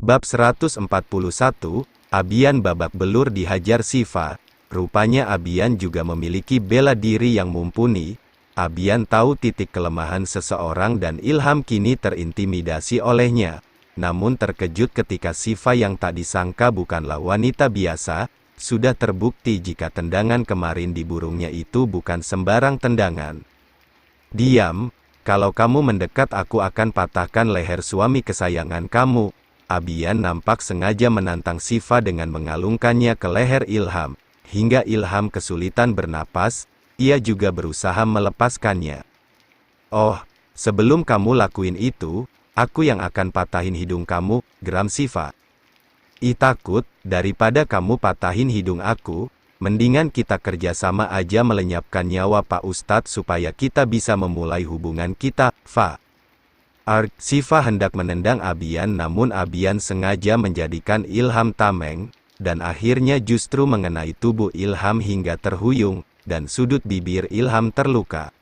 Bab 141, Abian babak belur dihajar Sifa. Rupanya Abian juga memiliki bela diri yang mumpuni. Abian tahu titik kelemahan seseorang dan Ilham kini terintimidasi olehnya. Namun terkejut ketika Sifa yang tak disangka bukanlah wanita biasa, sudah terbukti jika tendangan kemarin di burungnya itu bukan sembarang tendangan. "Diam, kalau kamu mendekat aku akan patahkan leher suami kesayangan kamu." Abian nampak sengaja menantang Sifa dengan mengalungkannya ke leher Ilham, hingga Ilham kesulitan bernapas. Ia juga berusaha melepaskannya. "Oh, sebelum kamu lakuin itu, aku yang akan patahin hidung kamu," geram Sifa. "Ih takut, daripada kamu patahin hidung aku, mendingan kita kerjasama aja melenyapkan nyawa Pak Ustadz supaya kita bisa memulai hubungan kita, Fa." Sifa hendak menendang Abian, namun Abian sengaja menjadikan Ilham tameng, dan akhirnya justru mengenai tubuh Ilham hingga terhuyung, dan sudut bibir Ilham terluka.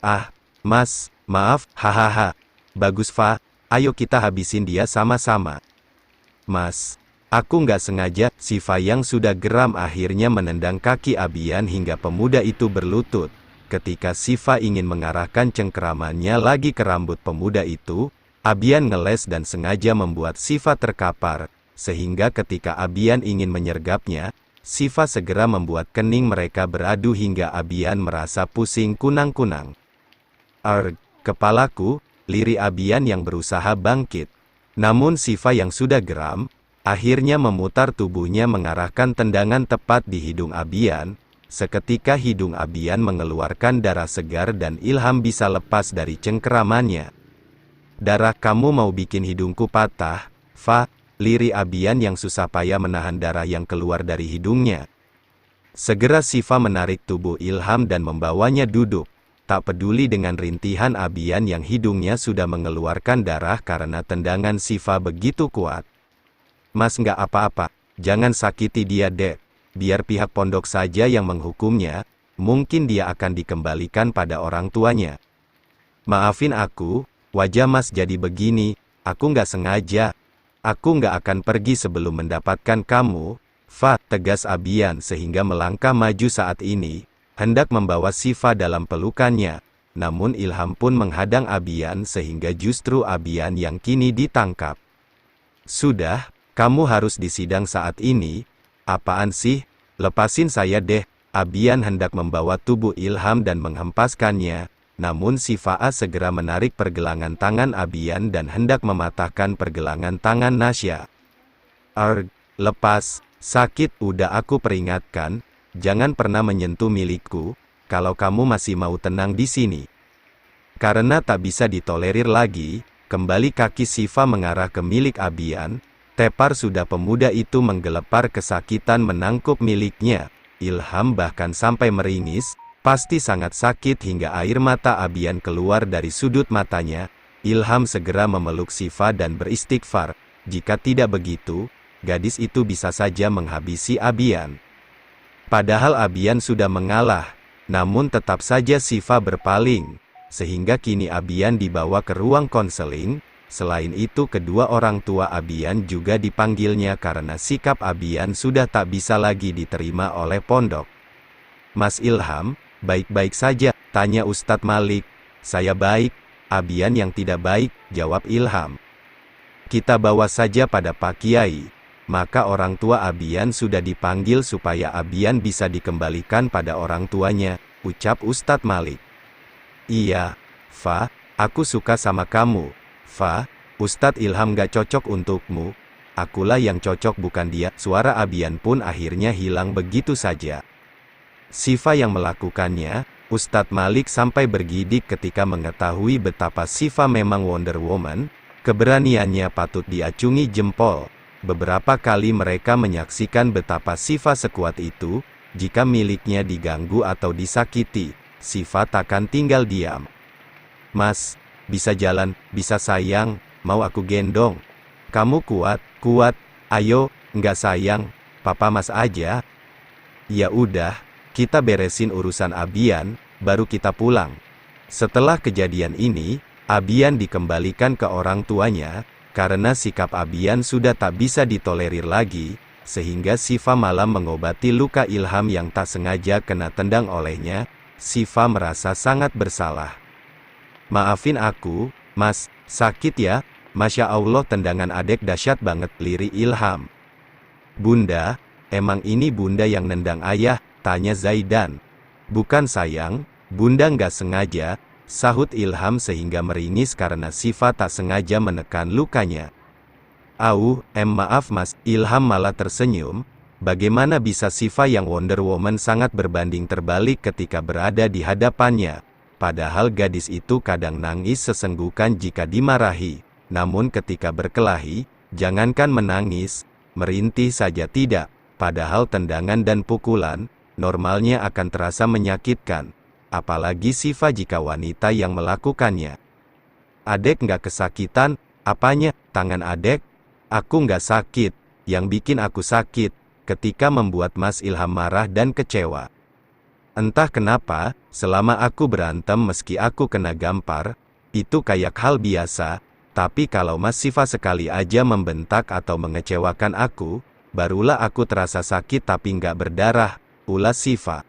"Ah, Mas, maaf, hahaha. Bagus Fa, ayo kita habisin dia sama-sama." "Mas, aku nggak sengaja." Sifa yang sudah geram akhirnya menendang kaki Abian hingga pemuda itu berlutut. Ketika Sifa ingin mengarahkan cengkeramannya lagi ke rambut pemuda itu, Abian ngeles dan sengaja membuat Sifa terkapar, sehingga ketika Abian ingin menyergapnya, Sifa segera membuat kening mereka beradu hingga Abian merasa pusing kunang-kunang. Kepalaku," lirih Abian yang berusaha bangkit. Namun Sifa yang sudah geram, akhirnya memutar tubuhnya mengarahkan tendangan tepat di hidung Abian. Seketika hidung Abian mengeluarkan darah segar dan Ilham bisa lepas dari cengkeramannya. "Darah, kamu mau bikin hidungku patah, Fa?" lirih Abian yang susah payah menahan darah yang keluar dari hidungnya. Segera Sifa menarik tubuh Ilham dan membawanya duduk. Tak peduli dengan rintihan Abian yang hidungnya sudah mengeluarkan darah karena tendangan Sifa begitu kuat. "Mas nggak apa-apa, jangan sakiti dia dek. Biar pihak pondok saja yang menghukumnya, mungkin dia akan dikembalikan pada orang tuanya." "Maafin aku, wajah Mas jadi begini, aku nggak sengaja. Aku nggak akan pergi sebelum mendapatkan kamu, Fa," tegas Abian sehingga melangkah maju saat ini, hendak membawa Sifa dalam pelukannya. Namun Ilham pun menghadang Abian sehingga justru Abian yang kini ditangkap. "Sudah, kamu harus disidang saat ini." "Apaan sih? Lepasin saya deh." Abian hendak membawa tubuh Ilham dan menghempaskannya, namun Sifa segera menarik pergelangan tangan Abian dan hendak mematahkan pergelangan tangan Nasya. "Lepas, sakit, udah aku peringatkan, jangan pernah menyentuh milikku, kalau kamu masih mau tenang di sini." Karena tak bisa ditolerir lagi, kembali kaki Sifa mengarah ke milik Abian. Tepar sudah pemuda itu menggelepar kesakitan menangkup miliknya. Ilham bahkan sampai meringis, pasti sangat sakit hingga air mata Abian keluar dari sudut matanya. Ilham segera memeluk Sifa dan beristighfar, jika tidak begitu, gadis itu bisa saja menghabisi Abian. Padahal Abian sudah mengalah, namun tetap saja Sifa berpaling, sehingga kini Abian dibawa ke ruang konseling. Selain itu kedua orang tua Abian juga dipanggilnya karena sikap Abian sudah tak bisa lagi diterima oleh pondok. "Mas Ilham, baik-baik saja?" tanya Ustadz Malik. "Saya baik." "Abian yang tidak baik," jawab Ilham. "Kita bawa saja pada Pak Kiai." Maka orang tua Abian sudah dipanggil supaya Abian bisa dikembalikan pada orang tuanya, ucap Ustadz Malik. "Iya, Fa, aku suka sama kamu. Fa, Ustadz Ilham gak cocok untukmu. Akulah yang cocok bukan dia." Suara Abian pun akhirnya hilang begitu saja. Sifa yang melakukannya, Ustadz Malik sampai bergidik ketika mengetahui betapa Sifa memang Wonder Woman. Keberaniannya patut diacungi jempol. Beberapa kali mereka menyaksikan betapa Sifa sekuat itu. Jika miliknya diganggu atau disakiti, Sifa takkan tinggal diam. "Mas, bisa jalan, bisa sayang, mau aku gendong? Kamu kuat, kuat, ayo." "Nggak sayang, papa Mas aja." "Ya udah, kita beresin urusan Abian, baru kita pulang." Setelah kejadian ini, Abian dikembalikan ke orang tuanya. Karena sikap Abian sudah tak bisa ditolerir lagi, sehingga Siva malah mengobati luka Ilham yang tak sengaja kena tendang olehnya. Siva merasa sangat bersalah. "Maafin aku, Mas, sakit ya?" "Masya Allah, tendangan adek dahsyat banget," lirik Ilham. "Bunda, emang ini Bunda yang nendang ayah?" tanya Zaidan. "Bukan sayang, Bunda nggak sengaja," sahut Ilham sehingga meringis karena Siva tak sengaja menekan lukanya. Maaf Mas," Ilham malah tersenyum. Bagaimana bisa Siva yang Wonder Woman sangat berbanding terbalik ketika berada di hadapannya. Padahal gadis itu kadang nangis sesenggukan jika dimarahi. Namun ketika berkelahi, jangankan menangis, merintih saja tidak. Padahal tendangan dan pukulan, normalnya akan terasa menyakitkan. Apalagi Siva jika wanita yang melakukannya. "Adek nggak kesakitan?" "Apanya, tangan adek?" "Aku nggak sakit. Yang bikin aku sakit, ketika membuat Mas Ilham marah dan kecewa. Entah kenapa, selama aku berantem meski aku kena gampar, itu kayak hal biasa. Tapi kalau Mas Siva sekali aja membentak atau mengecewakan aku, barulah aku terasa sakit tapi nggak berdarah," ulas Siva.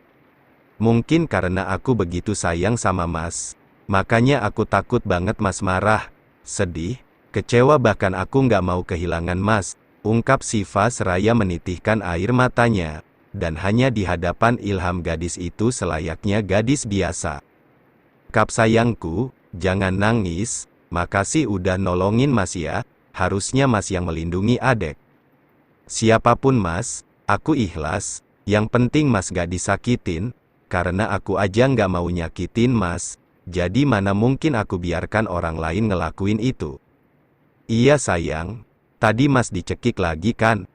"Mungkin karena aku begitu sayang sama Mas. Makanya aku takut banget Mas marah, sedih, kecewa bahkan aku nggak mau kehilangan Mas," ungkap Siva seraya menitihkan air matanya. Dan hanya di hadapan Ilham gadis itu selayaknya gadis biasa. "Kap sayangku, jangan nangis. Makasih udah nolongin Mas ya, harusnya Mas yang melindungi adek." "Siapapun Mas, aku ikhlas, yang penting Mas gak disakitin, karena aku aja nggak mau nyakitin Mas, jadi mana mungkin aku biarkan orang lain ngelakuin itu." "Iya sayang, tadi Mas dicekik lagi kan?"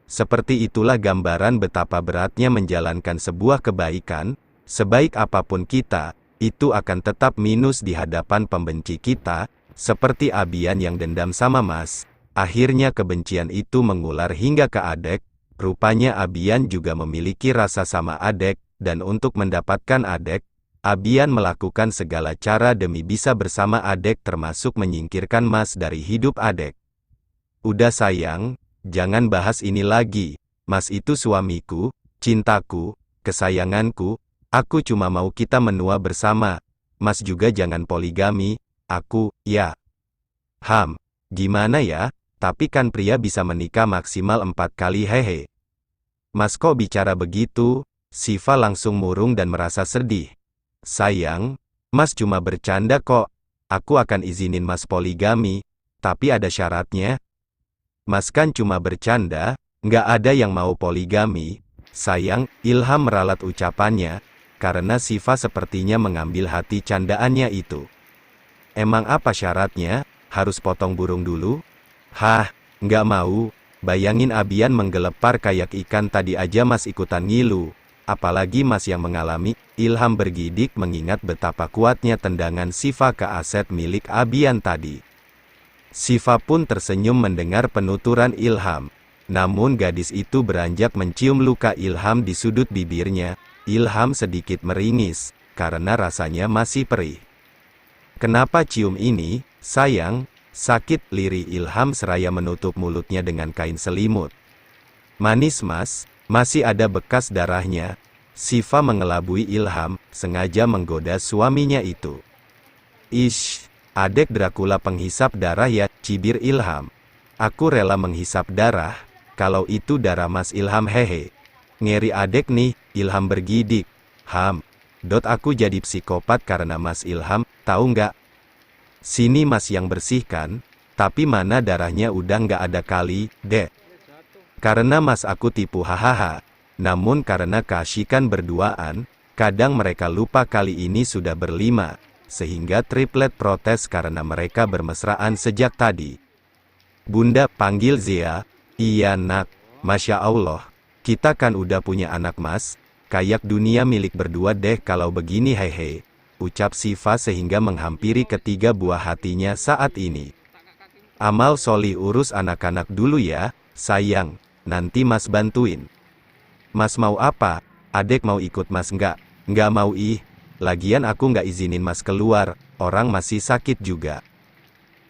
Seperti itulah gambaran betapa beratnya menjalankan sebuah kebaikan. Sebaik apapun kita, itu akan tetap minus di hadapan pembenci kita, seperti Abian yang dendam sama Mas. Akhirnya kebencian itu mengular hingga ke adek. Rupanya Abian juga memiliki rasa sama adek, dan untuk mendapatkan adek, Abian melakukan segala cara demi bisa bersama adek termasuk menyingkirkan Mas dari hidup adek. "Udah sayang, jangan bahas ini lagi. Mas itu suamiku, cintaku, kesayanganku. Aku cuma mau kita menua bersama. Mas juga jangan poligami. Aku, ya." Gimana ya? Tapi kan pria bisa menikah maksimal 4 kali hehe." "Mas kok bicara begitu?" Siva langsung murung dan merasa sedih. "Sayang, Mas cuma bercanda kok. Aku akan izinin Mas poligami, tapi ada syaratnya." "Mas kan cuma bercanda, nggak ada yang mau poligami." "Sayang," Ilham meralat ucapannya, karena Siva sepertinya mengambil hati candaannya itu. "Emang apa syaratnya? Harus potong burung dulu?" Nggak mau. Bayangin Abian menggelepar kayak ikan tadi aja Mas ikutan ngilu. Apalagi Mas yang mengalami." Ilham bergidik mengingat betapa kuatnya tendangan Siva ke aset milik Abian tadi. Siva pun tersenyum mendengar penuturan Ilham. Namun gadis itu beranjak mencium luka Ilham di sudut bibirnya. Ilham sedikit meringis, karena rasanya masih perih. "Kenapa cium ini, sayang? Sakit," lirik Ilham seraya menutup mulutnya dengan kain selimut. "Manis Mas, masih ada bekas darahnya." Siva mengelabui Ilham, sengaja menggoda suaminya itu. "Ish, adek Dracula penghisap darah ya," cibir Ilham. "Aku rela menghisap darah, kalau itu darah Mas Ilham hehe." "Ngeri adek nih," Ilham bergidik. Aku jadi psikopat karena Mas Ilham, tahu nggak? Sini Mas yang bersihkan, tapi mana darahnya udah nggak ada kali, dek. Karena Mas aku tipu hahaha. Namun karena keasyikan berduaan, kadang mereka lupa kali ini sudah berlima. Sehingga triplet protes karena mereka bermesraan sejak tadi. "Bunda," panggil Zia. "Iya nak, Masya Allah. Kita kan udah punya anak Mas. Kayak dunia milik berdua deh kalau begini hehe," ucap Siva sehingga menghampiri ketiga buah hatinya saat ini. "Amal soli urus anak-anak dulu ya, sayang. Nanti Mas bantuin." "Mas mau apa? Adek mau ikut Mas nggak?" "Nggak mau ih. Lagian aku nggak izinin Mas keluar, orang masih sakit juga."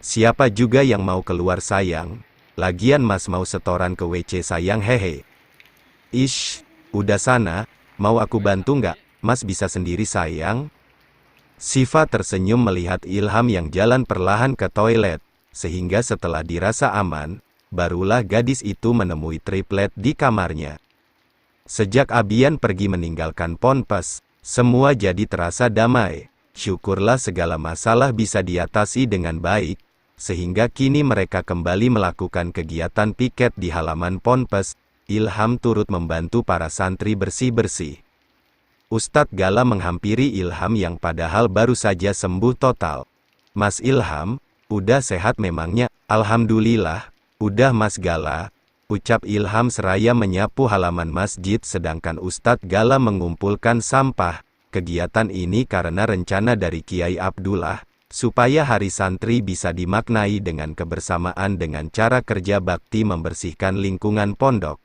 Siapa juga yang mau keluar sayang? Lagian Mas mau setoran ke WC sayang hehe. Ish, udah sana, mau aku bantu nggak? Mas bisa sendiri sayang. Siva tersenyum melihat Ilham yang jalan perlahan ke toilet, sehingga setelah dirasa aman, barulah gadis itu menemui triplet di kamarnya. Sejak Abian pergi meninggalkan Ponpes, semua jadi terasa damai. Syukurlah segala masalah bisa diatasi dengan baik, sehingga kini mereka kembali melakukan kegiatan piket di halaman Ponpes. Ilham turut membantu para santri bersih-bersih. Ustadz Gala menghampiri Ilham yang padahal baru saja sembuh total. Mas Ilham, udah sehat memangnya? Alhamdulillah, udah Mas Gala, ucap Ilham seraya menyapu halaman masjid sedangkan Ustadz Gala mengumpulkan sampah. Kegiatan ini karena rencana dari Kiai Abdullah, supaya hari santri bisa dimaknai dengan kebersamaan dengan cara kerja bakti membersihkan lingkungan pondok.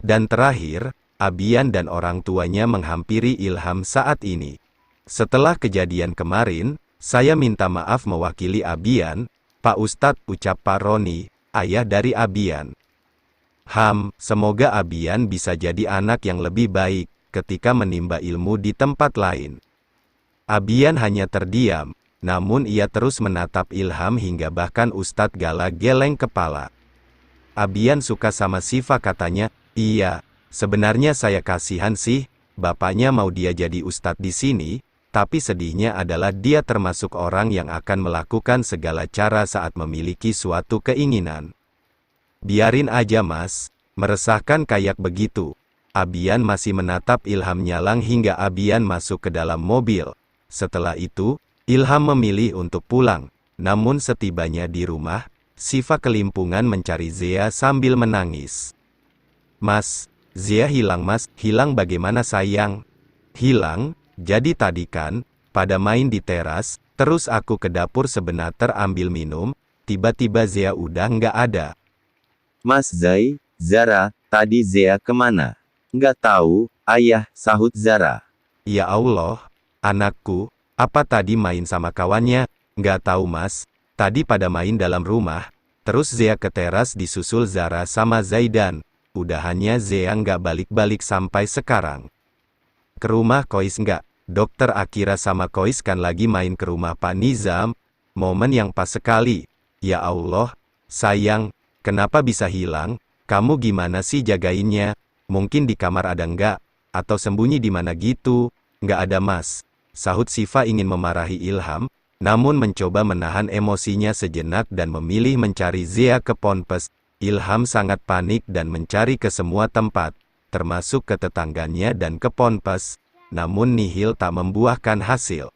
Dan terakhir, Abian dan orang tuanya menghampiri Ilham saat ini. Setelah kejadian kemarin, saya minta maaf mewakili Abian, Pak Ustadz, ucap Pak Roni, ayah dari Abian. Semoga Abian bisa jadi anak yang lebih baik, ketika menimba ilmu di tempat lain. Abian hanya terdiam, namun ia terus menatap Ilham hingga bahkan Ustadz Gala geleng kepala. Abian suka sama Siva katanya, iya. Sebenarnya saya kasihan sih, bapaknya mau dia jadi ustadz di sini, tapi sedihnya adalah dia termasuk orang yang akan melakukan segala cara saat memiliki suatu keinginan. Biarin aja Mas, meresahkan kayak begitu. Abian masih menatap Ilham nyalang hingga Abian masuk ke dalam mobil. Setelah itu, Ilham memilih untuk pulang, namun setibanya di rumah, Siva kelimpungan mencari Zea sambil menangis. Mas, Zia hilang Mas, hilang bagaimana sayang? Hilang, jadi tadi kan, pada main di teras, terus aku ke dapur sebentar ambil minum, tiba-tiba Zia udah nggak ada. Mas Zai, Zara, tadi Zia kemana? Nggak tahu, ayah, sahut Zara. Ya Allah, anakku, apa tadi main sama kawannya? Nggak tahu Mas, tadi pada main dalam rumah, terus Zia ke teras disusul Zara sama Zaidan. Udahannya Zea nggak balik-balik sampai sekarang. Ke rumah Kois nggak? Dokter Akira sama Kois kan lagi main ke rumah Pak Nizam. Momen yang pas sekali. Ya Allah, sayang, kenapa bisa hilang? Kamu gimana sih jagainnya? Mungkin di kamar ada nggak? Atau sembunyi di mana gitu? Nggak ada Mas. Sahut Siva ingin memarahi Ilham, namun mencoba menahan emosinya sejenak dan memilih mencari Zea ke Ponpes. Ilham sangat panik dan mencari ke semua tempat, termasuk ke tetangganya dan ke Ponpes, namun nihil tak membuahkan hasil.